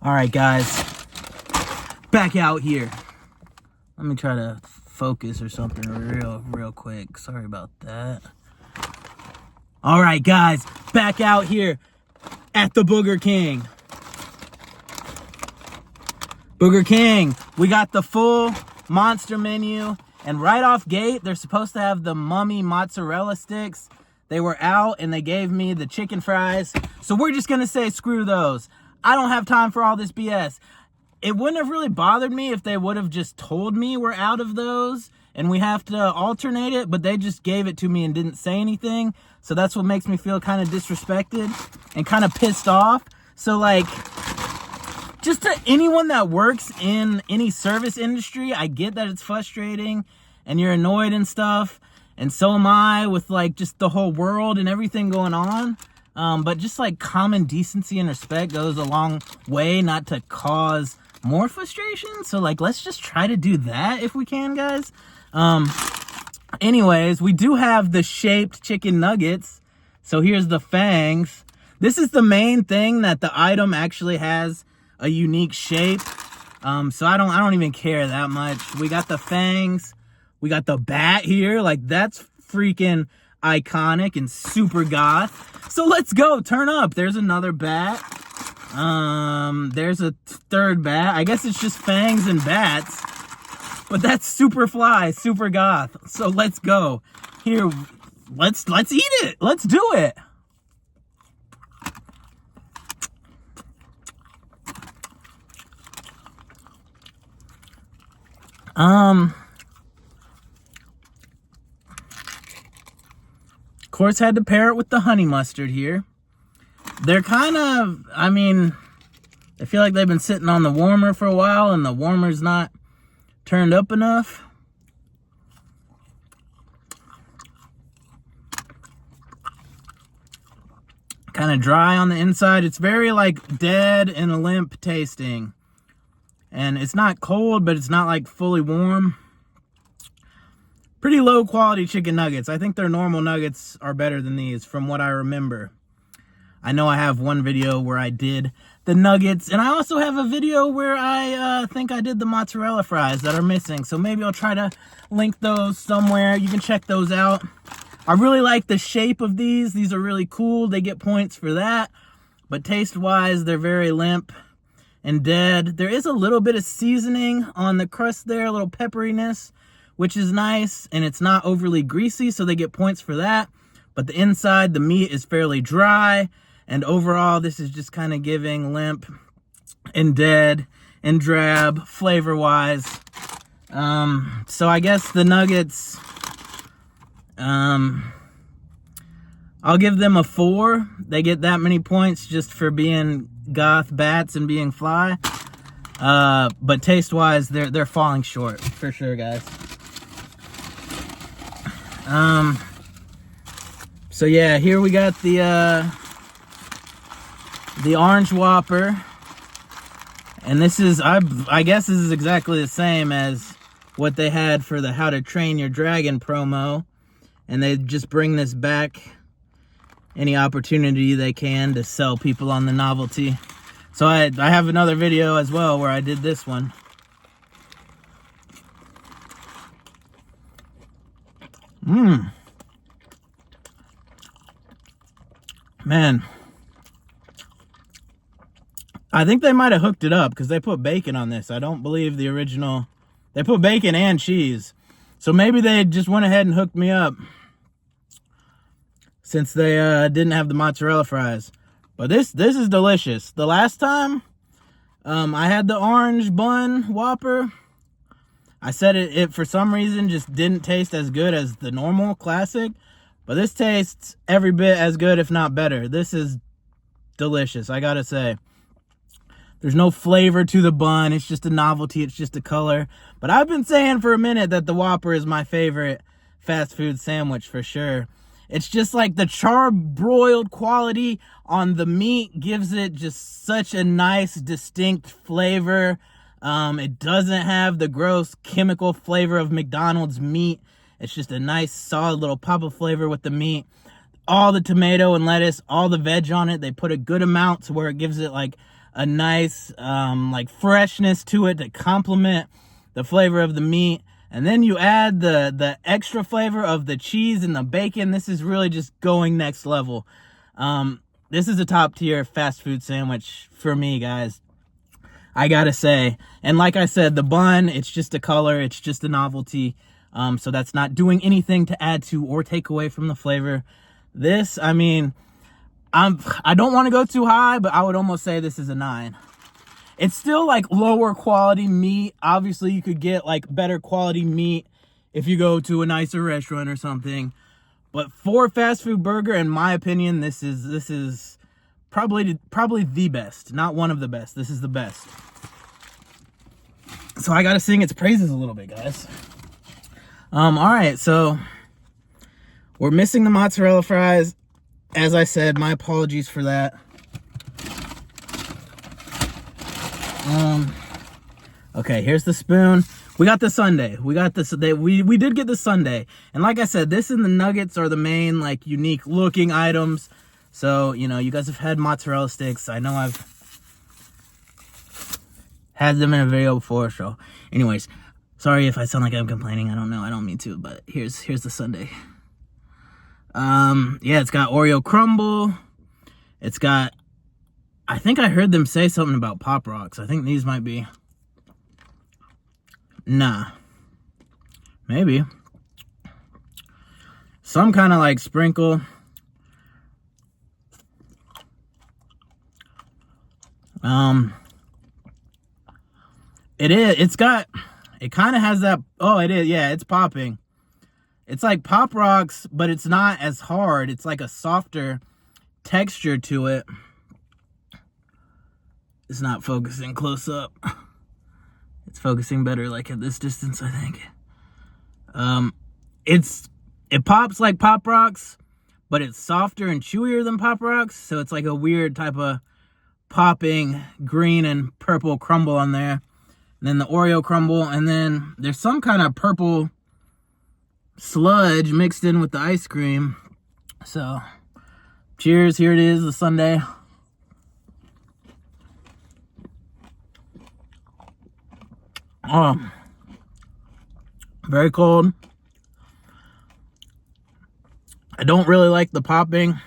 All right, guys, back out here. Let me try to focus or something real quick. Sorry about that. All right, guys, back out here at the Booger King. Booger King, we got the full monster menu, and right off gate, they're supposed to have the mummy mozzarella sticks. They were out, and they gave me the chicken fries, so we're just gonna say screw those. I don't have time for all this BS. It wouldn't have really bothered me if they would have just told me we're out of those and we have to alternate it, but they just gave it to me and didn't say anything. So that's what makes me feel kind of disrespected and kind of pissed off. So like, just to anyone that works in any service industry, I get that it's frustrating and you're annoyed and stuff. And so am I with like just the whole world and everything going on. But just like common decency and respect goes a long way not to cause more frustration. So like, let's just try to do that if we can, guys. Anyways, we do have the shaped chicken nuggets. So here's the fangs. This is the main thing, that the item actually has a unique shape. So I don't even care that much. We got the fangs. We got the bat here. Like, that's freaking iconic and super goth. So let's go, turn up. There's another bat. There's a third bat. I guess it's just fangs and bats, but that's super fly, super goth. So let's go. Here, let's eat it. Let's do it. Of course, had to pair it with the honey mustard here. They're kind of, I mean, I feel like they've been sitting on the warmer for a while and the warmer's not turned up enough. Kind of dry on the inside. It's very like dead and limp tasting. And it's not cold, but it's not like fully warm. Pretty low quality chicken nuggets. I think their normal nuggets are better than these from what I remember. I know I have one video where I did the nuggets, and I also have a video where I think I did the mozzarella fries that are missing. So maybe I'll try to link those somewhere. You can check those out. I really like the shape of these. These are really cool. They get points for that. But taste-wise, they're very limp and dead. There is a little bit of seasoning on the crust there, a little pepperiness, which is nice, and it's not overly greasy, so they get points for that. But the inside, the meat is fairly dry, and overall, this is just kind of giving limp and dead and drab flavor-wise. So I guess the nuggets, I'll give them a 4. They get that many points just for being goth bats and being fly. But taste-wise, they're falling short for sure, guys. So yeah, here we got the orange Whopper, and this is, I guess this is exactly the same as what they had for the How to Train Your Dragon promo, and they just bring this back any opportunity they can to sell people on the novelty. So I have another video as well where I did this one. Man, I think they might have hooked it up because they put bacon on this. I don't believe the original, they put bacon and cheese. So maybe they just went ahead and hooked me up since they didn't have the mozzarella fries. But this is delicious. The last time I had the orange bun Whopper, I said it for some reason just didn't taste as good as the normal classic. But this tastes every bit as good, if not better. This is delicious, I gotta say. There's no flavor to the bun. It's just a novelty. It's just a color. But I've been saying for a minute that the Whopper is my favorite fast food sandwich for sure. It's just like the charbroiled quality on the meat gives it just such a nice, distinct flavor. It doesn't have the gross chemical flavor of McDonald's meat. It's just a nice, solid little pop of flavor with the meat. All the tomato and lettuce, all the veg on it, they put a good amount to where it gives it like a nice like freshness to it to complement the flavor of the meat. And then you add the extra flavor of the cheese and the bacon. This is really just going next level. This is a top tier fast food sandwich for me, guys. I gotta say. And like I said, the bun, it's just a color, it's just a novelty. So that's not doing anything to add to or take away from the flavor. This, I mean, I don't want to go too high, but I would almost say this is a 9. It's still like lower quality meat. Obviously, you could get like better quality meat if you go to a nicer restaurant or something. But for a fast food burger, in my opinion, this is probably the best. Not one of the best. This is the best. So I gotta sing its praises a little bit, guys. All right, so we're missing the mozzarella fries. As I said, my apologies for that. Okay, here's the spoon. We got the sundae. We did get the sundae. And like I said, this and the nuggets are the main, like, unique looking items. So, you know, you guys have had mozzarella sticks. I know I've had them in a video before. So, anyways, sorry if I sound like I'm complaining. I don't know. I don't mean to, but here's the sundae. Yeah, it's got Oreo crumble. It's got, I think I heard them say something about Pop Rocks. I think these might be. Nah. Maybe. Some kind of like sprinkle. It is. It's got, it kind of has that, oh, it is. Yeah, it's popping. It's like Pop Rocks, but it's not as hard. It's like a softer texture to it. It's not focusing close up. It's focusing better like at this distance, I think. It pops like Pop Rocks, but it's softer and chewier than Pop Rocks. So it's like a weird type of popping green and purple crumble on there. And then the Oreo crumble, and then there's some kind of purple sludge mixed in with the ice cream. So, cheers. Here it is, the sundae. Oh, very cold. I don't really like the popping.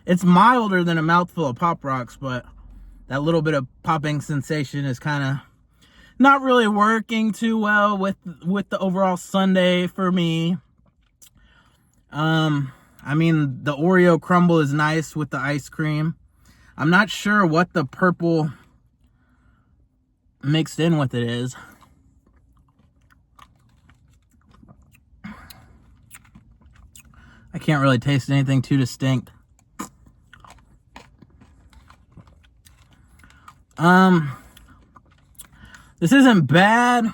It's milder than a mouthful of Pop Rocks, but that little bit of popping sensation is kind of not really working too well with the overall sundae for me. I mean, the Oreo crumble is nice with the ice cream. I'm not sure what the purple mixed in with it is. I can't really taste anything too distinct. This isn't bad.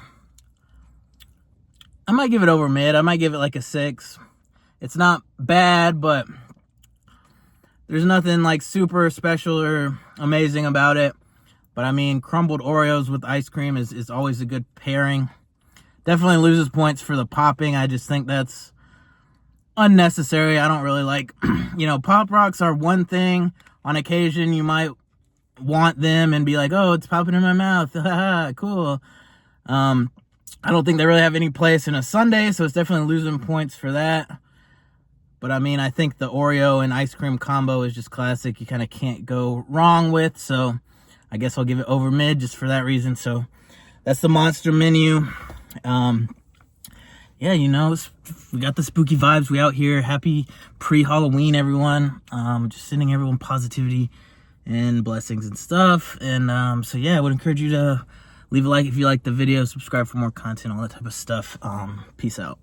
I might give it over mid. I might give it like a 6. It's not bad, but there's nothing like super special or amazing about it. But I mean, crumbled Oreos with ice cream is always a good pairing. Definitely loses points for the popping. I just think that's unnecessary. I don't really like, you know, Pop Rocks are one thing. On occasion, you might want them and be like, oh, it's popping in my mouth. Cool. I don't think they really have any place in a sundae, so it's definitely losing points for that. But I mean, I think the Oreo and ice cream combo is just classic. You kind of can't go wrong with. So I guess I'll give it over mid just for that reason. So that's the monster menu. Yeah, you know, we got the spooky vibes. We out here. Happy pre-Halloween, everyone. Just sending everyone positivity and blessings and stuff. And so yeah, I would encourage you to leave a like if you like the video, subscribe for more content, all that type of stuff. Peace out.